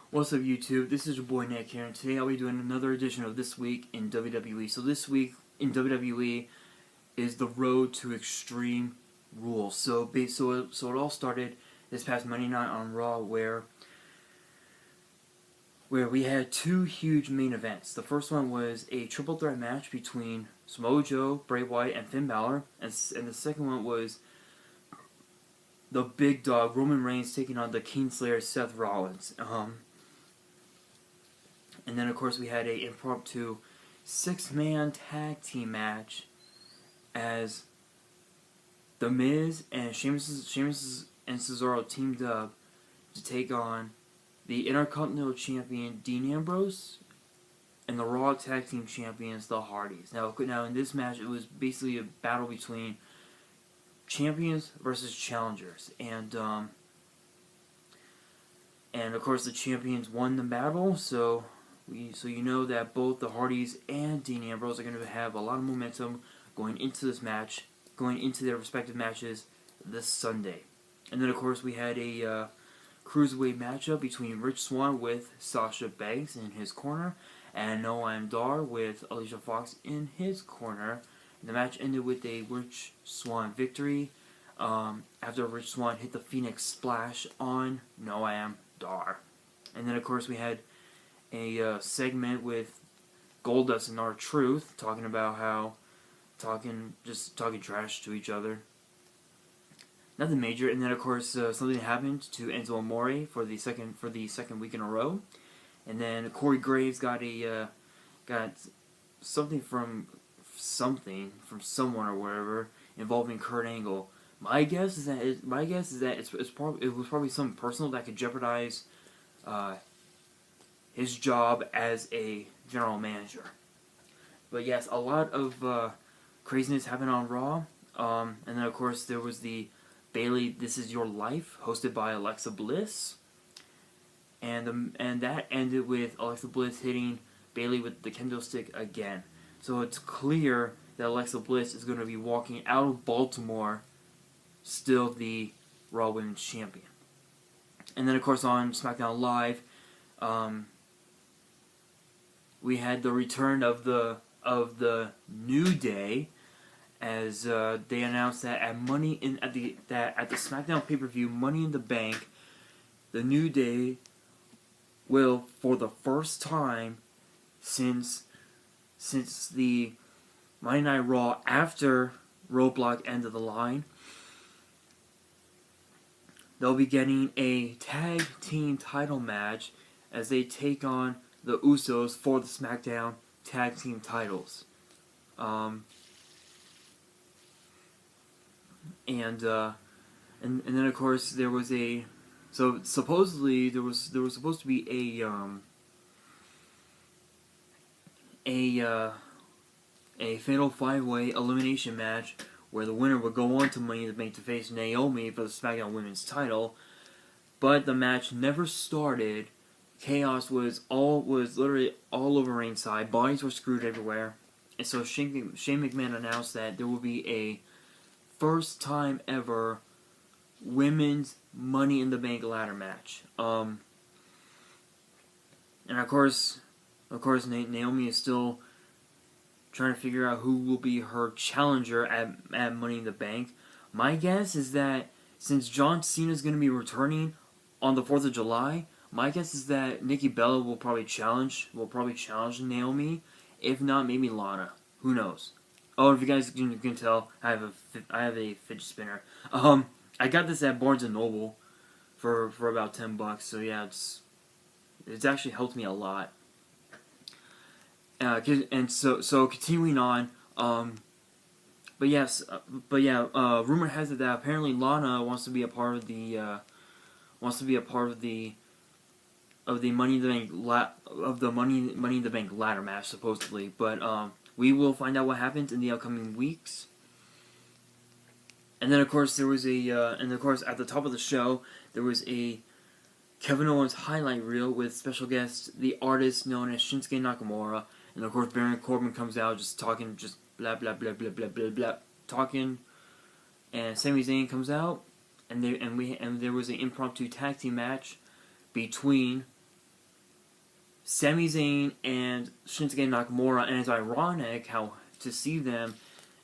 What's up, YouTube? This is your boy Nick here, and today I'll be doing another edition of This Week in WWE. So this week in WWE is the road to Extreme Rules. So it all started this past Monday night on Raw, where we had two huge main events. The first one was a triple threat match between Samoa Joe, Bray Wyatt, and Finn Balor, and the second one was the big dog Roman Reigns taking on the KingSlayer Seth Rollins. And then, of course, we had a impromptu six-man tag team match as The Miz and Sheamus and Cesaro teamed up to take on the Intercontinental Champion Dean Ambrose and the Raw Tag Team Champions, the Hardys. Now in this match, it was basically a battle between champions versus challengers, and of course the champions won the battle. So you know that both the Hardys and Dean Ambrose are going to have a lot of momentum going into this match, going into their respective matches this Sunday. And then, of course, we had a cruiserweight matchup between Rich Swann with Sasha Banks in his corner, and Noam Dar with Alicia Fox in his corner. And the match ended with a Rich Swann victory after Rich Swann hit the Phoenix Splash on Noam Dar. And then, of course, we had a segment with Goldust and R-Truth talking trash to each other. Nothing major. And then, of course, something happened to Enzo Amore for the second week in a row. And then Corey Graves got something from someone or wherever involving Kurt Angle. My guess is that it was probably something personal that could jeopardize his job as a general manager. But yes, a lot of craziness happened on Raw. And then, of course, there was the Bayley "This Is Your Life" hosted by Alexa Bliss, and that ended with Alexa Bliss hitting Bayley with the kendo stick again. So it's clear that Alexa Bliss is going to be walking out of Baltimore still the Raw Women's Champion. And then, of course, on SmackDown Live, we had the return of the New Day, as they announced that at the SmackDown pay-per-view Money in the Bank, the New Day will, for the first time since the Monday Night Raw after Roadblock End of the Line, they'll be getting a tag team title match as they take on the Usos for the SmackDown tag team titles. And then, of course, there was supposedly there was supposed to be a fatal 5-way elimination match where the winner would go on to Money in the Bank to face Naomi for the SmackDown Women's title, but the match never started. Chaos was literally all over ringside. Bodies were screwed everywhere, and so Shane McMahon announced that there will be a first time ever women's Money in the Bank ladder match. And of course, Naomi is still trying to figure out who will be her challenger at Money in the Bank. My guess is that since John Cena is going to be returning on the 4th of July, my guess is that Nikki Bella will probably challenge Naomi. If not, maybe Lana. Who knows? Oh, if you guys can tell, I have a fidget spinner. I got this at Barnes & Noble for about $10. So yeah, it's actually helped me a lot. And so continuing on, rumor has it that apparently Lana wants to be a part of the Money in the Bank Money in the Bank ladder match, supposedly. But we will find out what happens in the upcoming weeks. And then, of course, at the top of the show, there was a Kevin Owens highlight reel with special guest, the artist known as Shinsuke Nakamura. And of course, Baron Corbin comes out just talking, just blah blah blah blah blah blah blah, talking. And Sami Zayn comes out, and there was an impromptu tag team match between Sami Zayn and Shinsuke Nakamura, and it's ironic how to see them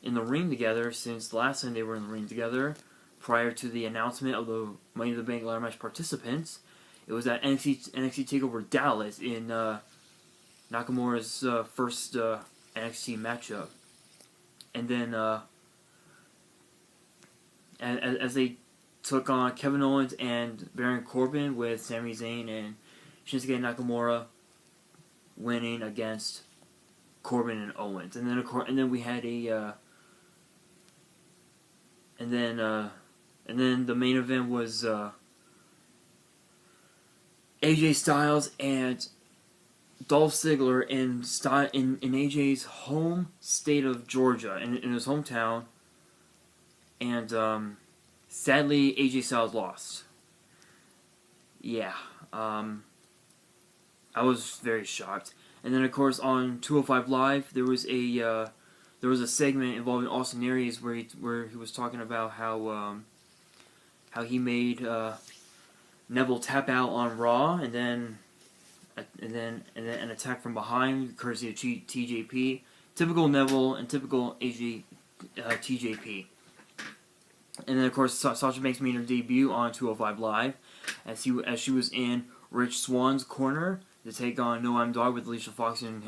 in the ring together, since the last time they were in the ring together, prior to the announcement of the Money in the Bank ladder match participants, it was at NXT TakeOver Dallas in Nakamura's first NXT matchup. And then as they took on Kevin Owens and Baron Corbin, with Sami Zayn and Shinsuke Nakamura winning against Corbin and Owens. And then we had and then the main event was AJ Styles and Dolph Ziggler in AJ's home state of Georgia, in his hometown, and sadly AJ Styles lost. Yeah, I was very shocked. And then of course on 205 Live there was a segment involving Austin Aries where he was talking about how he made Neville tap out on Raw, and then an attack from behind, courtesy of TJP. Typical Neville and typical TJP. And then of course Sasha Banks made her debut on 205 Live as she was in Rich Swann's corner to take on Noam Dar with Alicia Fox in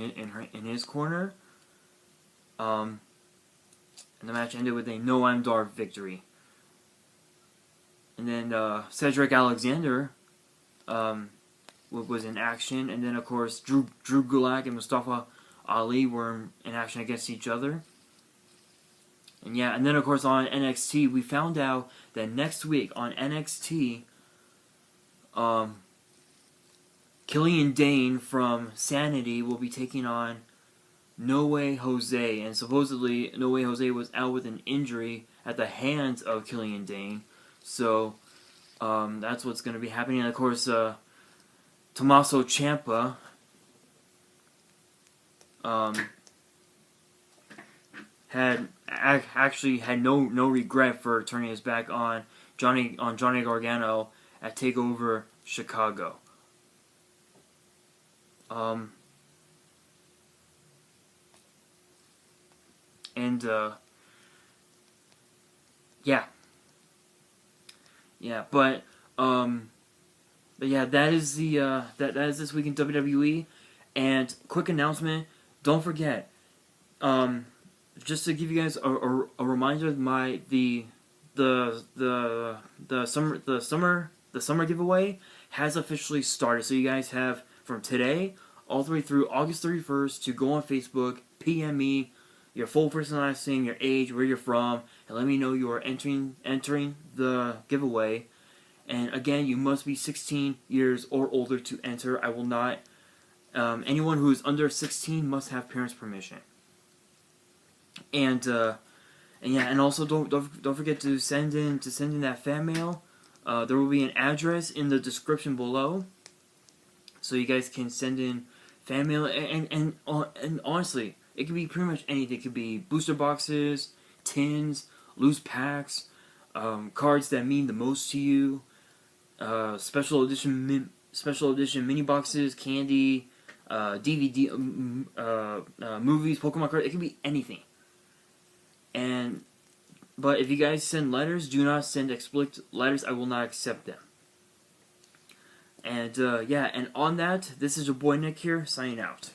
his corner. And the match ended with a Noam Dar victory. And then Cedric Alexander was in action, and then of course Drew Gulak and Mustafa Ali were in action against each other. And yeah, and then of course on NXT we found out that next week on NXT, Killian Dane from Sanity will be taking on No Way Jose, and supposedly No Way Jose was out with an injury at the hands of Killian Dane. So that's what's going to be happening. And of course, Tommaso Ciampa had no regret for turning his back on Johnny Gargano at TakeOver Chicago. But yeah, that is this week in WWE. And quick announcement: don't forget, just to give you guys a reminder, the summer giveaway has officially started. So you guys have from today all the way through August 31st to go on Facebook, PM me your full first and last name, your age, where you're from, and let me know you are entering the giveaway. And again, you must be 16 years or older to enter. I will not. Anyone who is under 16 must have parents' permission. And also don't forget to send in that fan mail. There will be an address in the description below, so you guys can send in fan mail. And honestly, it could be pretty much anything. It could be booster boxes, tins, loose packs, cards that mean the most to you, special edition mini boxes, candy, DVD, movies, Pokemon cards. It could be anything. But if you guys send letters, do not send explict letters. I will not accept them. And and on that, this is your boy Nick here, signing out.